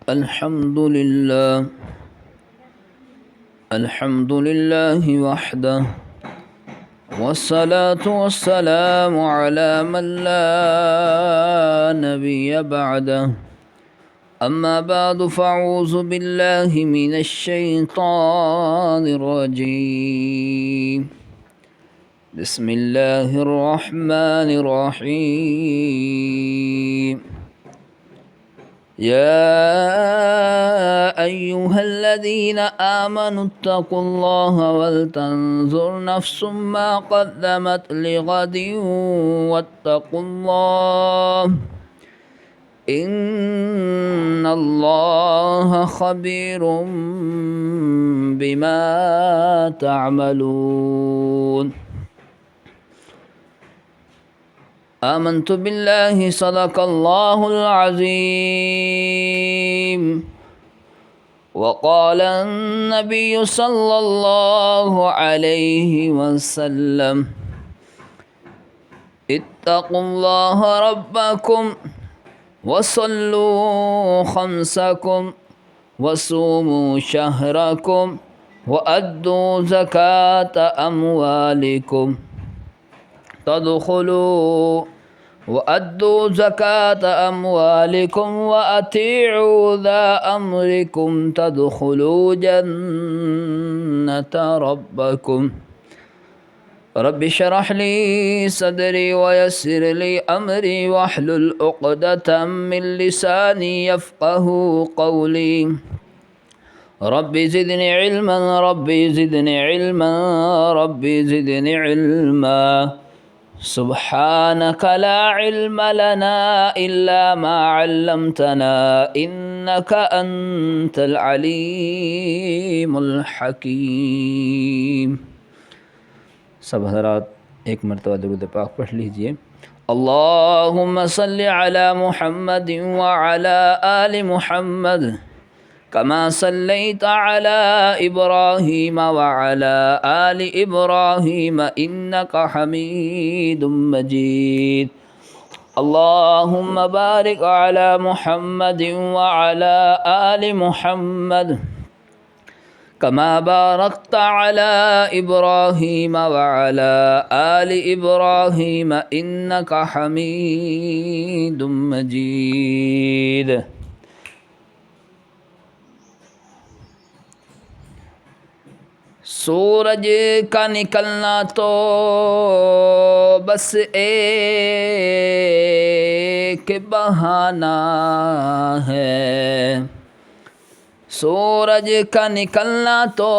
الحمد لله وحده، والصلاة والسلام على من لا نبي بعده. أما بعد فأعوذ بالله من الشيطان الرجيم. بسم الله الرحمن الرحيم. يا أيها الذين آمنوا اتقوا الله ولتنظر نفس ما قدمت لغد واتقوا الله إن الله خبير بما تعملون. آمنت بالله صدق الله العظيم. وقال النبي صلى الله عليه وسلم: اتقوا الله ربكم وصلوا خمسكم وصوموا شهركم وأدوا زكاة أموالكم وأدوا زكاة أموالكم وأطيعوا ذا أمركم تدخلوا جنة ربكم. رب اشرح لي صدري ويسر لي أمري واحلل عقدة من لساني يفقه قولي. رب زدني علما رب زدني علما رب زدني علما. سبحانك لا علم لنا إلا ما علمتنا إنك أنت العليم الحكيم. سب حضرات ایک مرتبہ درود پاک پڑھ لیجئے. اللہم صلی علی محمد وعلی آل محمد كما صليت على إبراهيم وعلى آل إبراهيم إنك حميد مجيد. اللهم بارك على محمد وعلى آل محمد كما باركت على إبراهيم وعلى آل إبراهيم إنك حميد مجيد. سورج کا نکلنا تو بس ایک بہانہ ہے. سورج کا نکلنا تو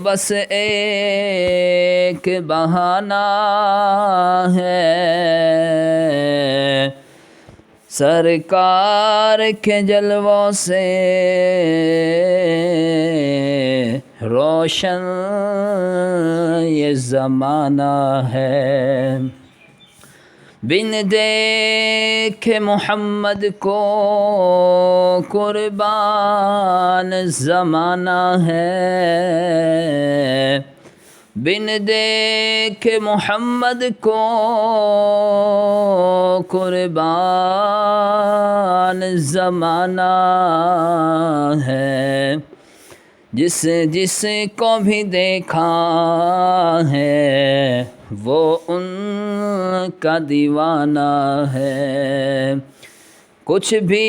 بس ایک بہانہ ہے. سرکار کے جلووں سے روشن یہ زمانہ ہے. بن دیکھے محمد کو قربان زمانہ ہے. بن دیکھے محمد کو قربان زمانہ ہے. جس جس کو بھی دیکھا ہے وہ ان کا دیوانہ ہے. کچھ بھی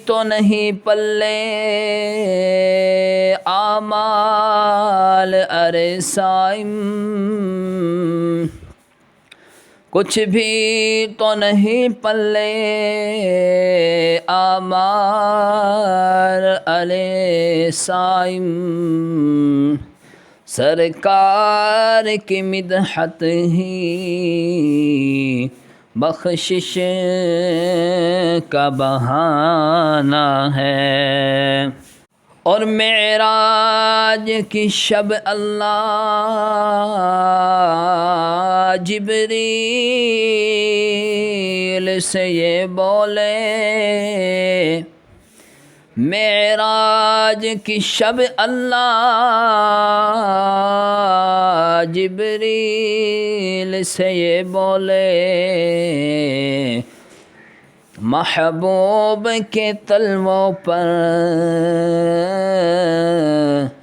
تو نہیں پلے اعمال ارے صائم. کچھ بھی تو نہیں پلے اعمال ارے صائم. سرکار کی مدحت ہی بخشش کا بہانہ ہے. اور معراج کی شب اللہ جبریل سے یہ بولے. معراج کی شب اللہ جبریل سے یہ بولے محبوب کے تلووں پر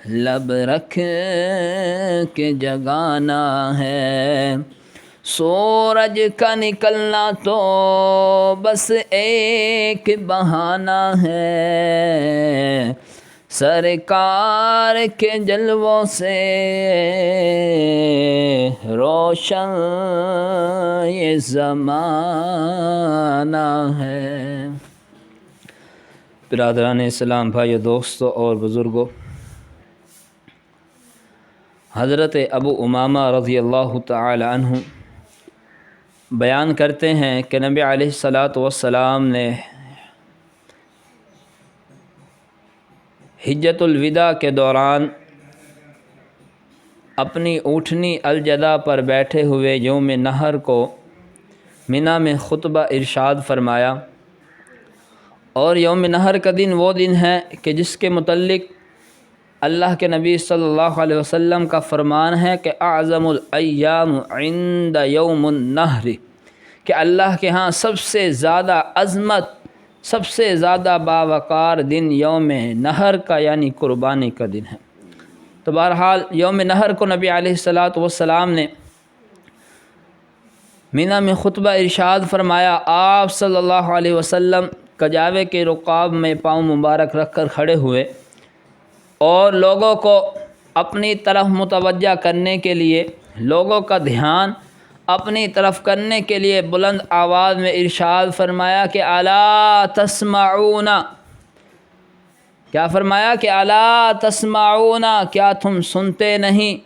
لب رکھ کے جگانا ہے، سورج کا نکلنا تو بس ایک بہانہ ہے، سرکار کے جلووں سے روشن یہ زمانہ ہے۔ برادران اسلام، بھائیو، دوستو اور بزرگوں، حضرت ابو امامہ رضی اللہ تعالی عنہ بیان کرتے ہیں کہ نبی علیہ السلام نے حجۃ الوداع کے دوران اپنی اونٹنی الجدہ پر بیٹھے ہوئے یوم نحر کو منی میں خطبہ ارشاد فرمایا، اور یوم نحر کا دن وہ دن ہے کہ جس کے متعلق اللہ کے نبی صلی اللہ علیہ وسلم کا فرمان ہے کہ اعظم الایام عند یوم النحر، کہ اللہ کے ہاں سب سے زیادہ عظمت، سب سے زیادہ باوقار دن یوم نحر کا یعنی قربانی کا دن ہے۔ تو بہرحال یوم نحر کو نبی علیہ السلام نے منی میں خطبہ ارشاد فرمایا۔ آپ صلی اللہ علیہ وسلم کجاوے کے رکاب میں پاؤں مبارک رکھ کر کھڑے ہوئے اور لوگوں کو اپنی طرف متوجہ کرنے کے لیے، لوگوں کا دھیان اپنی طرف کرنے کے لیے بلند آواز میں ارشاد فرمایا کہ الا تسمعون، کیا فرمایا کہ الا تسمعون، کیا تم سنتے نہیں؟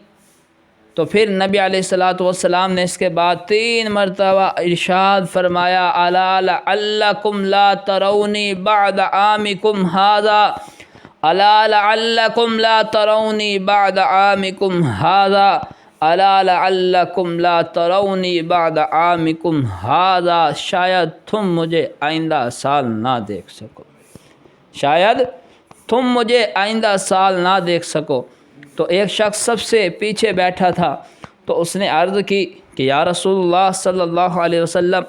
تو پھر نبی علیہ السلام نے اس کے بعد 3 مرتبہ ارشاد فرمایا الا لعلکم لا ترونی بعد عامکم ھذا، الا لعلکم لا ترونی بعد عامکم ھذا، الا لعلکم لا ترونی بعد عامکم ھذا، شاید تم مجھے آئندہ سال نہ دیکھ سکو، شاید تم مجھے آئندہ سال نہ دیکھ سکو۔ تو ایک شخص سب سے پیچھے بیٹھا تھا، تو اس نے عرض کی کہ یا رسول اللہ صلی اللہ علیہ وسلم،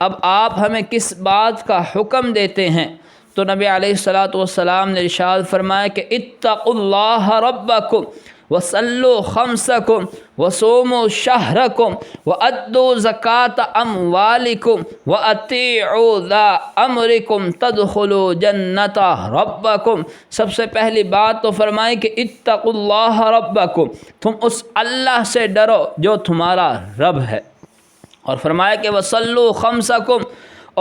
اب آپ ہمیں کس بات کا حکم دیتے ہیں؟ تو نبی علیہ السلام نے ارشاد فرمایا کہ اتقوا اللہ ربکم وصلوا خمسکم وصوموا شہرکم وادوا زکاة اموالکم واطیعوا ذا امرکم تدخلوا جنت ربکم۔ سب سے پہلی بات تو فرمائی کہ اتقوا اللہ ربکم، تم اس اللہ سے ڈرو جو تمہارا رب ہے، اور فرمایا کہ وصلوا خمسکم،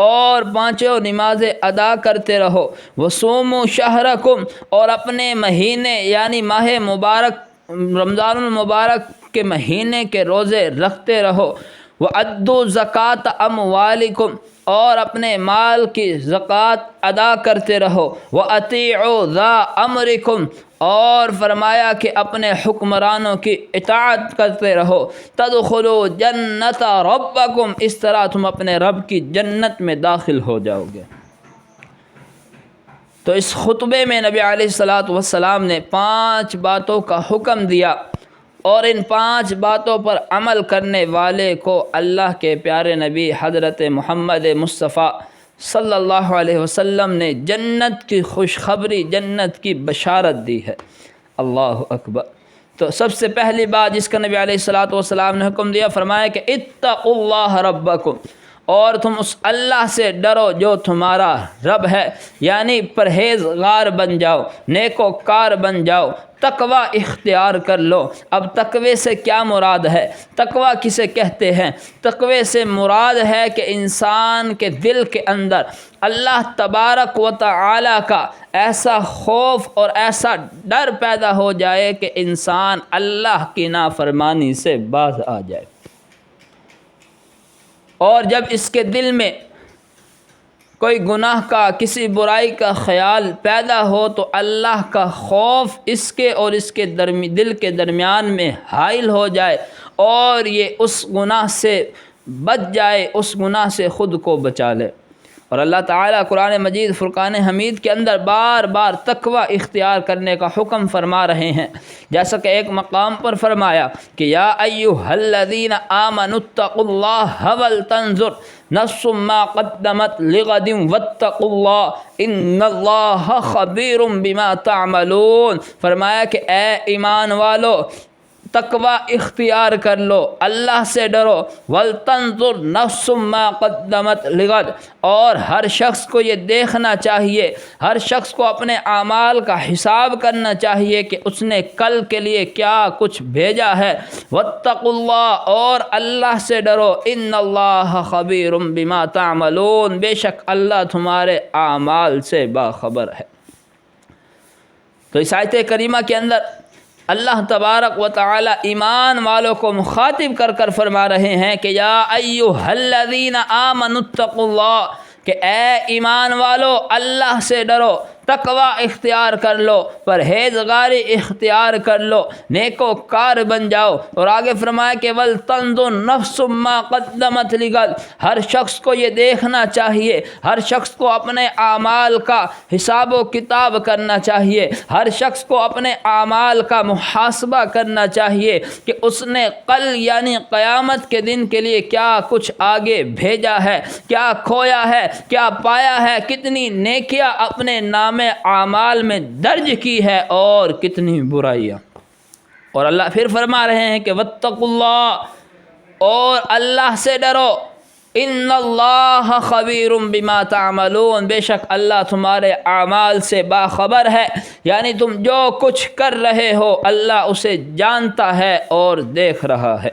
اور 5 نمازیں ادا کرتے رہو، وصوموا شہرکم، اور اپنے مہینے یعنی ماہ مبارک رمضان المبارک کے مہینے کے روزے رکھتے رہو، وَأَدُّوا زَكَاةَ أَمْوَالِكُمْ، اور اپنے مال کی زکوٰۃ ادا کرتے رہو، وَأَطِيعُوا ذَا أَمْرِكُمْ، اور فرمایا کہ اپنے حکمرانوں کی اطاعت کرتے رہو، تدخلوا جنت ربکم، اس طرح تم اپنے رب کی جنت میں داخل ہو جاؤ گے۔ تو اس خطبے میں نبی علیہ السلام نے 5 باتوں کا حکم دیا، اور ان 5 باتوں پر عمل کرنے والے کو اللہ کے پیارے نبی حضرت محمد مصطفیٰ صلی اللہ علیہ وسلم نے جنت کی خوشخبری، جنت کی بشارت دی ہے۔ اللہ اکبر۔ تو سب سے پہلی بات جس کا نبی علیہ السلام نے حکم دیا، فرمایا کہ اتقوا اللہ ربکم، اور تم اس اللہ سے ڈرو جو تمہارا رب ہے، یعنی پرہیزگار بن جاؤ، نیکوکار بن جاؤ، تقوی اختیار کر لو۔ اب تقوی سے کیا مراد ہے؟ تقوی کسے کہتے ہیں؟ تقوی سے مراد ہے کہ انسان کے دل کے اندر اللہ تبارک و تعالی کا ایسا خوف اور ایسا ڈر پیدا ہو جائے کہ انسان اللہ کی نافرمانی سے باز آ جائے، اور جب اس کے دل میں کوئی گناہ کا، کسی برائی کا خیال پیدا ہو تو اللہ کا خوف اس کے اور اس کے دل کے درمیان میں حائل ہو جائے، اور یہ اس گناہ سے بچ جائے، اس گناہ سے خود کو بچا لے۔ اور اللہ تعالیٰ قرآن مجید فرقان حمید کے اندر بار بار تقوی اختیار کرنے کا حکم فرما رہے ہیں، جیسا کہ ایک مقام پر فرمایا کہ یا ایھا الذین آمنوا اتقوا اللہ ولتنظر نفس ما قدمت لغد واتقوا اللہ ان اللہ خبیر بما تعملون۔ فرمایا کہ اے ایمان والو، تقوی اختیار کر لو، اللہ سے ڈرو، ولتنظر نفس ما قدمت لغد، اور ہر شخص کو یہ دیکھنا چاہیے، ہر شخص کو اپنے اعمال کا حساب کرنا چاہیے کہ اس نے کل کے لیے کیا کچھ بھیجا ہے۔ واتقوا اللہ، اور اللہ سے ڈرو، ان اللہ خبیر بما تعملون، بے شک اللہ تمہارے اعمال سے باخبر ہے۔ تو اس آیت کریمہ کے اندر اللہ تبارک و تعالی ایمان والوں کو مخاطب کر کر فرما رہے ہیں کہ یا ایھا الذین آمنوا اتقوا اللہ، کہ اے ایمان والو اللہ سے ڈرو، تقوی اختیار کر لو، پرہیزگاری اختیار کر لو، نیک و کار بن جاؤ۔ اور آگے فرمایا کہ ولتنظر نفس ما قدمت لغد، ہر شخص کو یہ دیکھنا چاہیے، ہر شخص کو اپنے اعمال کا حساب و کتاب کرنا چاہیے، ہر شخص کو اپنے اعمال کا محاسبہ کرنا چاہیے کہ اس نے کل یعنی قیامت کے دن کے لیے کیا کچھ آگے بھیجا ہے، کیا کھویا ہے، کیا پایا ہے، کتنی نیکیاں اپنے نام اعمال میں درج کی ہے اور کتنی برائیاں۔ اور اللہ پھر فرما رہے ہیں کہ واتقوا اللہ، اور اللہ سے ڈرو، ان اللہ خبیر بما تعملون، بے شک اللہ تمہارے اعمال سے باخبر ہے، یعنی تم جو کچھ کر رہے ہو اللہ اسے جانتا ہے اور دیکھ رہا ہے۔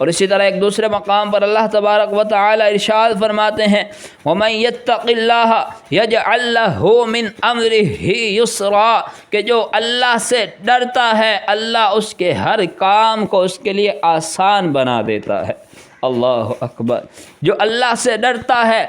اور اسی طرح ایک دوسرے مقام پر اللہ تبارک و تعالی ارشاد فرماتے ہیں وَمَن يَتَّقِ اللَّهَ يَجْعَل لَّهُ مِنْ أَمْرِهِ يُسْرًا، کہ جو اللہ سے ڈرتا ہے اللہ اس کے ہر کام کو اس کے لیے آسان بنا دیتا ہے۔ اللہ اکبر۔ جو اللہ سے ڈرتا ہے،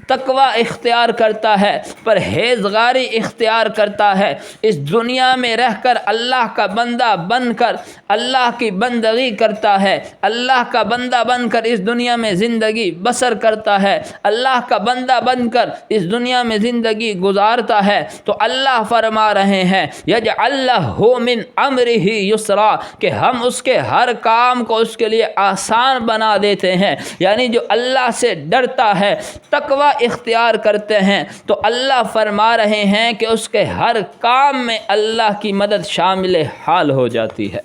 تقوی اختیار کرتا ہے، پرہیزگاری اختیار کرتا ہے، اس دنیا میں رہ کر اللہ کا بندہ بن کر اللہ کی بندگی کرتا ہے، اللہ کا بندہ بن کر اس دنیا میں زندگی بسر کرتا ہے، اللہ کا بندہ بن کر اس دنیا میں زندگی گزارتا ہے، تو اللہ فرما رہے ہیں یجعل لہ من امرہ یسرا، کہ ہم اس کے ہر کام کو اس کے لیے آسان بنا دیتے ہیں۔ یعنی جو اللہ سے ڈرتا ہے، تقوی اختیار کرتے ہیں، تو اللہ فرما رہے ہیں کہ اس کے ہر کام میں اللہ کی مدد شامل حال ہو جاتی ہے۔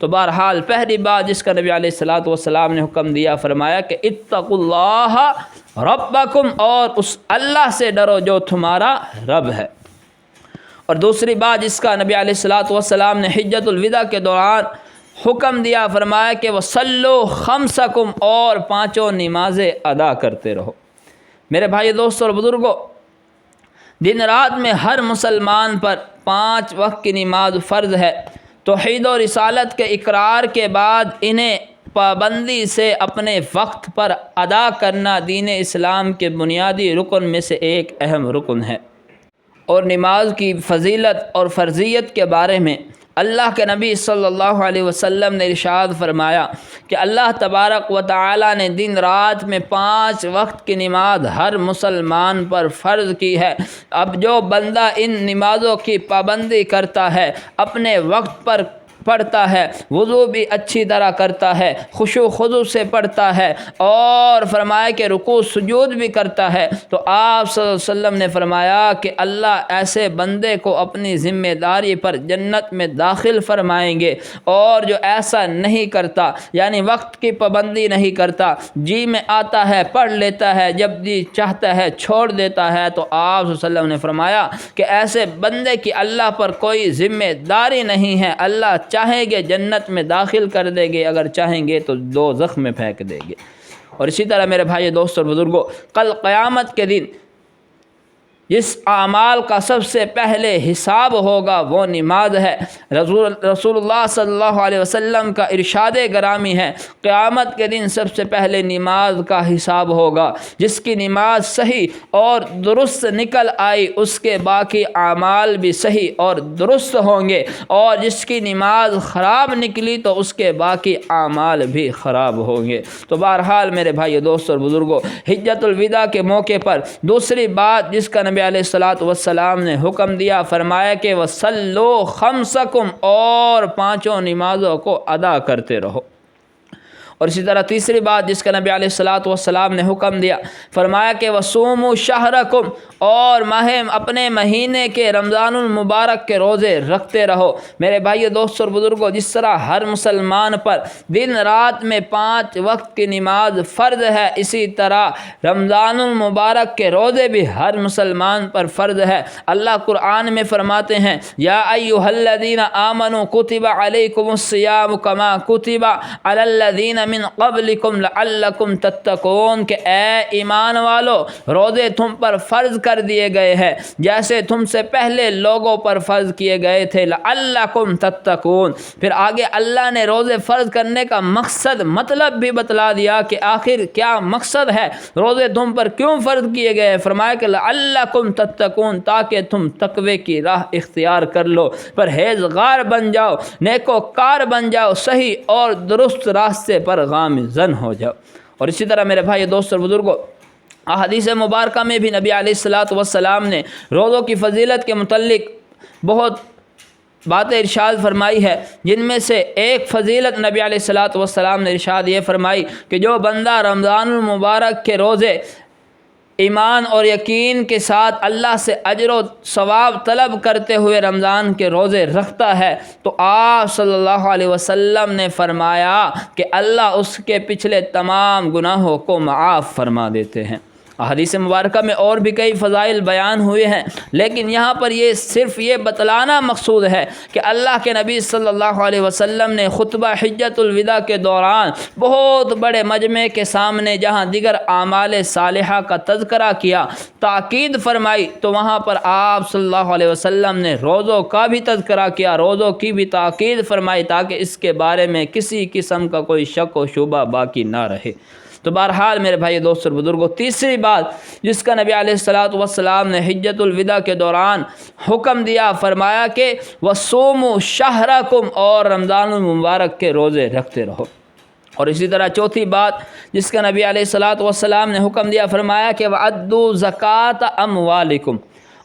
تو بہرحال پہلی بات جس کا نبی علیہ الصلوۃ والسلام نے حکم دیا، فرمایا کہ اتقوا اللہ ربکم، اور اس اللہ سے ڈرو جو تمہارا رب ہے۔ اور دوسری بات جس کا نبی علیہ الصلوۃ والسلام نے حجۃ الوداع کے دوران حکم دیا، فرمایا کہ وصلوا خمسکم، اور پانچوں نمازیں ادا کرتے رہو۔ میرے بھائی دوستوں اور بزرگوں، دن رات میں ہر مسلمان پر 5 وقت کی نماز فرض ہے۔ توحید و رسالت کے اقرار کے بعد انہیں پابندی سے اپنے وقت پر ادا کرنا دین اسلام کے بنیادی رکن میں سے ایک اہم رکن ہے۔ اور نماز کی فضیلت اور فرضیت کے بارے میں اللہ کے نبی صلی اللہ علیہ وسلم نے ارشاد فرمایا کہ اللہ تبارک و تعالی نے دن رات میں 5 وقت کی نماز ہر مسلمان پر فرض کی ہے۔ اب جو بندہ ان نمازوں کی پابندی کرتا ہے، اپنے وقت پر پڑھتا ہے، وضو بھی اچھی طرح کرتا ہے، خشوع خضوع سے پڑھتا ہے، اور فرمایا کہ رکوع سجود بھی کرتا ہے، تو آپ صلی اللہ علیہ وسلم نے فرمایا کہ اللہ ایسے بندے کو اپنی ذمہ داری پر جنت میں داخل فرمائیں گے۔ اور جو ایسا نہیں کرتا، یعنی وقت کی پابندی نہیں کرتا، جی میں آتا ہے پڑھ لیتا ہے، جب جی چاہتا ہے چھوڑ دیتا ہے، تو آپ صلی اللہ علیہ وسلم نے فرمایا کہ ایسے بندے کی اللہ پر کوئی ذمہ داری نہیں ہے، اللہ چاہیں گے جنت میں داخل کر دیں گے، اگر چاہیں گے تو دوزخ میں پھینک دیں گے۔ اور اسی طرح میرے بھائی دوست اور بزرگوں، کل قیامت کے دن جس اعمال کا سب سے پہلے حساب ہوگا وہ نماز ہے۔ رسول اللہ صلی اللہ علیہ وسلم کا ارشاد گرامی ہے، قیامت کے دن سب سے پہلے نماز کا حساب ہوگا۔ جس کی نماز صحیح اور درست نکل آئی اس کے باقی اعمال بھی صحیح اور درست ہوں گے، اور جس کی نماز خراب نکلی تو اس کے باقی اعمال بھی خراب ہوں گے۔ تو بہرحال میرے بھائی دوست اور بزرگوں، حجۃ الوداع کے موقع پر دوسری بات جس کا نبی علیہ الصلاۃ والسلام نے حکم دیا، فرمایا کہ وَصَلُّوا خَمْسَكُمْ، اور پانچوں نمازوں کو ادا کرتے رہو۔ اور اسی طرح تیسری بات جس کا نبی علیہ الصلاۃ والسلام نے حکم دیا، فرمایا کہ وَصُومُوا شَهْرَكُمْ، اور اپنے مہینے کے رمضان المبارک کے روزے رکھتے رہو۔ میرے بھائی دوست اور بزرگوں، جس طرح ہر مسلمان پر دن رات میں 5 وقت کی نماز فرض ہے، اسی طرح رمضان المبارک کے روزے بھی ہر مسلمان پر فرض ہے۔ اللہ قرآن میں فرماتے ہیں، یا ایھا الذین آمنوا کتب علیکم الصیام کما کتب علی الذین من قبلکم لعلکم تتقون، کہ اے ایمان والو، روزے تم پر فرض کر دیے گئے ہیں جیسے تم سے پہلے لوگوں پر فرض کیے گئے تھے، لعلکم تتقون۔ پھر آگے اللہ نے روزے فرض کرنے کا مطلب بھی بتلا دیا کہ آخر کیا مقصد ہے، روزے تم پر کیوں فرض کیے گئے ہیں۔ فرمایا کہ لعلکم تتقون، تاکہ تم تقوی کی راہ اختیار کر لو، پرہیزگار بن جاؤ، نیکوکار بن جاؤ، صحیح اور درست راستے پر گامزن ہو جاؤ۔ اور اسی طرح میرے بھائی دوست اور بزرگوں، احادیث مبارکہ میں بھی نبی علیہ الصلاۃ والسلام نے روزوں کی فضیلت کے متعلق بہت باتیں ارشاد فرمائی ہے، جن میں سے ایک فضیلت نبی علیہ الصلاۃ والسلام نے ارشاد یہ فرمائی کہ جو بندہ رمضان المبارک کے روزے ایمان اور یقین کے ساتھ اللہ سے اجر و ثواب طلب کرتے ہوئے رمضان کے روزے رکھتا ہے، تو آپ صلی اللہ علیہ وسلم نے فرمایا کہ اللہ اس کے پچھلے تمام گناہوں کو معاف فرما دیتے ہیں۔ احادیث مبارکہ میں اور بھی کئی فضائل بیان ہوئے ہیں، لیکن یہاں پر صرف یہ بتلانا مقصود ہے کہ اللہ کے نبی صلی اللہ علیہ وسلم نے خطبہ حجۃ الوداع کے دوران بہت بڑے مجمع کے سامنے جہاں دیگر اعمال صالحہ کا تذکرہ کیا، تاکید فرمائی، تو وہاں پر آپ صلی اللہ علیہ وسلم نے روزوں کا بھی تذکرہ کیا، روزوں کی بھی تاکید فرمائی، تاکہ اس کے بارے میں کسی قسم کا کوئی شک و شبہ باقی نہ رہے۔ تو بہرحال میرے بھائی دوست اور بزرگوں، تیسری بات جس کا نبی علیہ الصلاۃ والسلام نے حجۃ الوداع کے دوران حکم دیا، فرمایا کہ وَصُومُوا شَهْرَكُمْ، اور رمضان المبارک کے روزے رکھتے رہو۔ اور اسی طرح چوتھی بات جس کا نبی علیہ الصلاۃ والسلام نے حکم دیا، فرمایا کہ وَأَدُّوا زَكَاةَ أَمْوَالِكُمْ،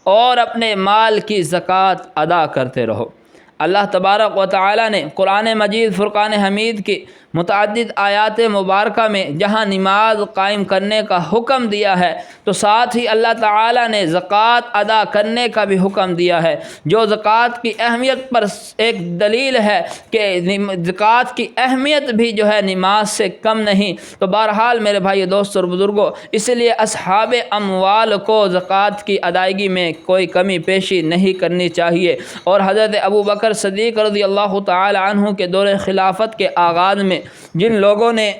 اور اپنے مال کی زکوٰۃ ادا کرتے رہو۔ اللہ تبارک و تعالی نے قرآن مجید فرقان حمید کی متعدد آیات مبارکہ میں جہاں نماز قائم کرنے کا حکم دیا ہے، تو ساتھ ہی اللہ تعالی نے زکوٰۃ ادا کرنے کا بھی حکم دیا ہے، جو زکوٰۃ کی اہمیت پر ایک دلیل ہے کہ زکوٰۃ کی اہمیت بھی جو ہے نماز سے کم نہیں۔ تو بہرحال میرے بھائی دوست اور بزرگوں، اس لیے اصحاب اموال کو زکوٰۃ کی ادائیگی میں کوئی کمی پیشی نہیں کرنی چاہیے۔ اور حضرت ابو بکر صدیق رضی اللہ تعالی عنہ کے دور خلافت کے آغاز میں جن لوگوں نے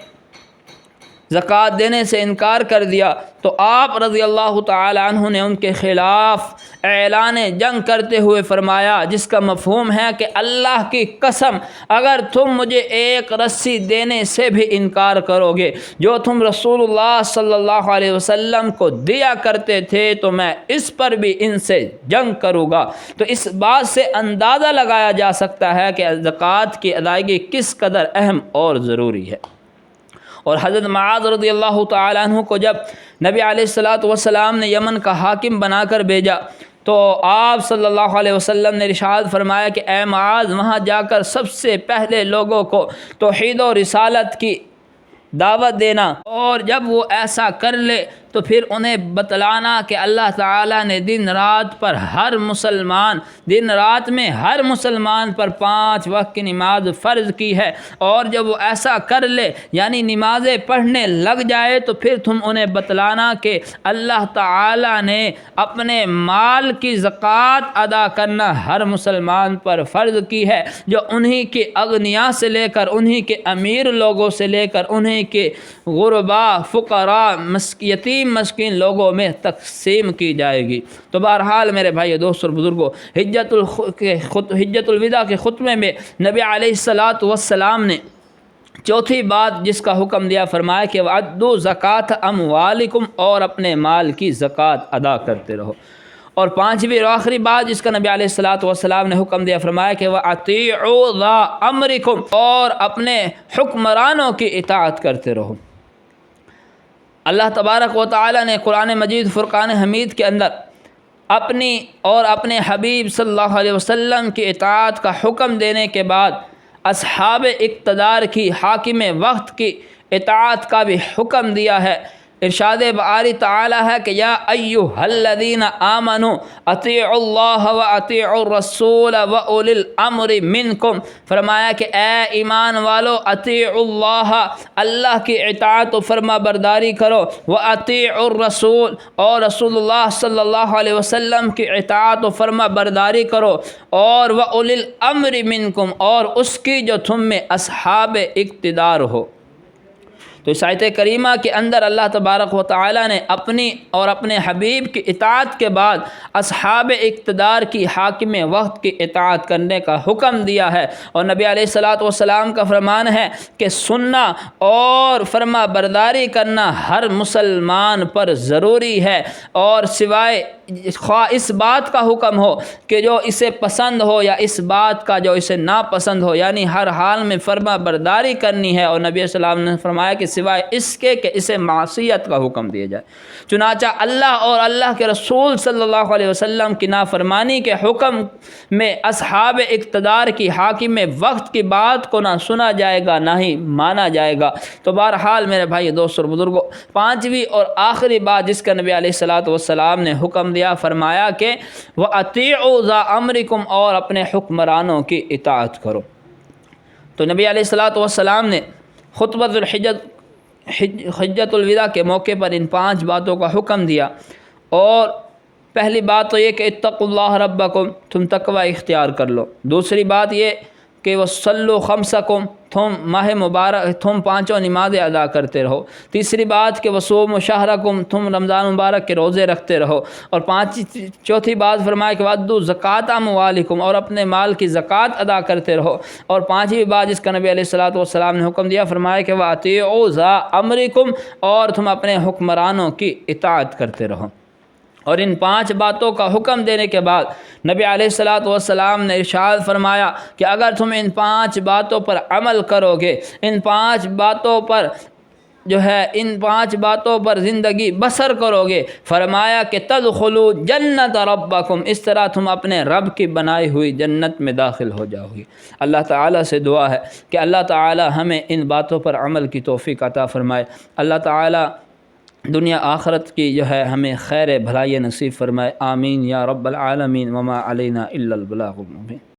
زکوٰۃ دینے سے انکار کر دیا، تو آپ رضی اللہ تعالی عنہ نے ان کے خلاف اعلان جنگ کرتے ہوئے فرمایا، جس کا مفہوم ہے کہ اللہ کی قسم، اگر تم مجھے ایک رسی دینے سے بھی انکار کرو گے جو تم رسول اللہ صلی اللہ علیہ وسلم کو دیا کرتے تھے، تو میں اس پر بھی ان سے جنگ کروں گا۔ تو اس بات سے اندازہ لگایا جا سکتا ہے کہ زکوٰۃ کی ادائیگی کس قدر اہم اور ضروری ہے۔ اور حضرت معاذ رضی اللہ تعالی عنہ کو جب نبی علیہ الصلاۃ والسلام نے یمن کا حاکم بنا کر بھیجا، تو آپ صلی اللہ علیہ وسلم نے ارشاد فرمایا کہ اے معاذ، وہاں جا کر سب سے پہلے لوگوں کو توحید و رسالت کی دعوت دینا، اور جب وہ ایسا کر لے تو پھر انہیں بتلانا کہ اللہ تعالیٰ نے دن رات میں ہر مسلمان پر 5 وقت کی نماز فرض کی ہے، اور جب وہ ایسا کر لے یعنی نمازیں پڑھنے لگ جائے، تو پھر تم انہیں بتلانا کہ اللہ تعالیٰ نے اپنے مال کی زکوٰۃ ادا کرنا ہر مسلمان پر فرض کی ہے، جو انہی کے اغنیاء سے لے کر، انہی کے امیر لوگوں سے لے کر، انہی کے غرباء، فقراء، یتیم یتیم مسکین لوگوں میں تقسیم کی جائے گی۔ تو بہرحال میرے بھائی دوست اور بزرگوں، حجۃ الوداع کے خطبے میں نبی علیہ الصلاۃ والسلام نے چوتھی بات جس کا حکم دیا، فرمایا کہ وَأَدُّوا زَكَاةَ أَمْوَالِكُمْ، اور اپنے مال کی زکوٰۃ ادا کرتے رہو۔ اور پانچویں اور آخری بات جس کا نبی علیہ الصلاۃ والسلام نے حکم دیا، فرمایا کہ وَأَطِيعُوا ذَا أَمْرِكُمْ، اور اپنے حکمرانوں کی اطاعت کرتے رہو۔ اللہ تبارک و تعالی نے قرآن مجید فرقان حمید کے اندر اپنی اور اپنے حبیب صلی اللہ علیہ وسلم کی اطاعت کا حکم دینے کے بعد اصحاب اقتدار کی، حاکم وقت کی اطاعت کا بھی حکم دیا ہے۔ ارشاد باری تعالی ہے کہ یا ایھا الذین آمنوا اطیعوا اللہ واطیعوا الرسول واولی الامر منکم، فرمایا کہ اے ایمان والو، اطیعوا اللہ، اللہ کی اطاعت و فرما برداری کرو، واطیعوا الرسول، اور رسول اللہ صلی اللہ علیہ وسلم کی اطاعت و فرما برداری کرو، اور واولی الامر منکم، اور اس کی جو تم میں اصحاب اقتدار ہو۔ تو اس آیت کریمہ کے اندر اللہ تبارک و تعالی نے اپنی اور اپنے حبیب کی اطاعت کے بعد اصحاب اقتدار کی، حاکم وقت کی اطاعت کرنے کا حکم دیا ہے۔ اور نبی علیہ الصلاۃ والسلام کا فرمان ہے کہ سننا اور فرما برداری کرنا ہر مسلمان پر ضروری ہے، اور سوائے خواہ اس بات کا حکم ہو کہ جو اسے پسند ہو یا اس بات کا جو اسے ناپسند ہو، یعنی ہر حال میں فرما برداری کرنی ہے۔ اور نبی علیہ السلام نے فرمایا کہ سوائے اس کے کہ اسے معصیت کا حکم دیا جائے۔ چنانچہ اللہ اور اللہ کے رسول صلی اللہ علیہ وسلم کی نافرمانی کے حکم میں اصحاب اقتدار کی، حاکم وقت کی بات کو نہ سنا جائے گا، نہ ہی مانا جائے گا۔ تو بہرحال میرے بھائی دوست اور بزرگوں، پانچویں اور آخری بات جس کا نبی علیہ الصلاۃ والسلام نے حکم دیا، فرمایا کہ وَأَطِيعُوا ذَا أَمْرِكُمْ، اور اپنے حکمرانوں کی اطاعت کرو۔ تو نبی علیہ الصلاۃ والسلام نے خطبۃ حجۃ الوداع کے موقع پر ان پانچ باتوں کا حکم دیا۔ اور پہلی بات تو یہ کہ اتقوا اللہ ربکم، تم تقوی اختیار کر لو۔ دوسری بات یہ کہ وصلوا خمسکم، تم ماہ مبارک تم پانچوں نمازیں ادا کرتے رہو۔ تیسری بات کہ وصوموا شہرکم، تم رمضان مبارک کے روزے رکھتے رہو۔ اور چوتھی بات فرمایا کہ وَأَدُّوا زَكَاةَ أَمْوَالِكُمْ، اور اپنے مال کی زکوٰۃ ادا کرتے رہو۔ اور پانچویں بات جس کا نبی علیہ الصلاۃ والسلام نے حکم دیا، فرمایا کہ وَأَطِيعُوا ذَا أَمْرِكُمْ، اور تم اپنے حکمرانوں کی اطاعت کرتے رہو۔ اور ان پانچ باتوں کا حکم دینے کے بعد نبی علیہ الصلاۃ والسلام نے ارشاد فرمایا کہ اگر تم ان پانچ باتوں پر عمل کرو گے، ان پانچ باتوں پر ان پانچ باتوں پر زندگی بسر کرو گے، فرمایا کہ تدخلوا جنت ربکم، اس طرح تم اپنے رب کی بنائی ہوئی جنت میں داخل ہو جاؤ گے۔ اللہ تعالیٰ سے دعا ہے کہ اللہ تعالیٰ ہمیں ان باتوں پر عمل کی توفیق عطا فرمائے۔ اللہ تعالیٰ دنیا آخرت کی ہمیں خیر بھلائی نصیب فرمائے، آمین یا رب العالمین، وما علینا الا البلاغ المبین۔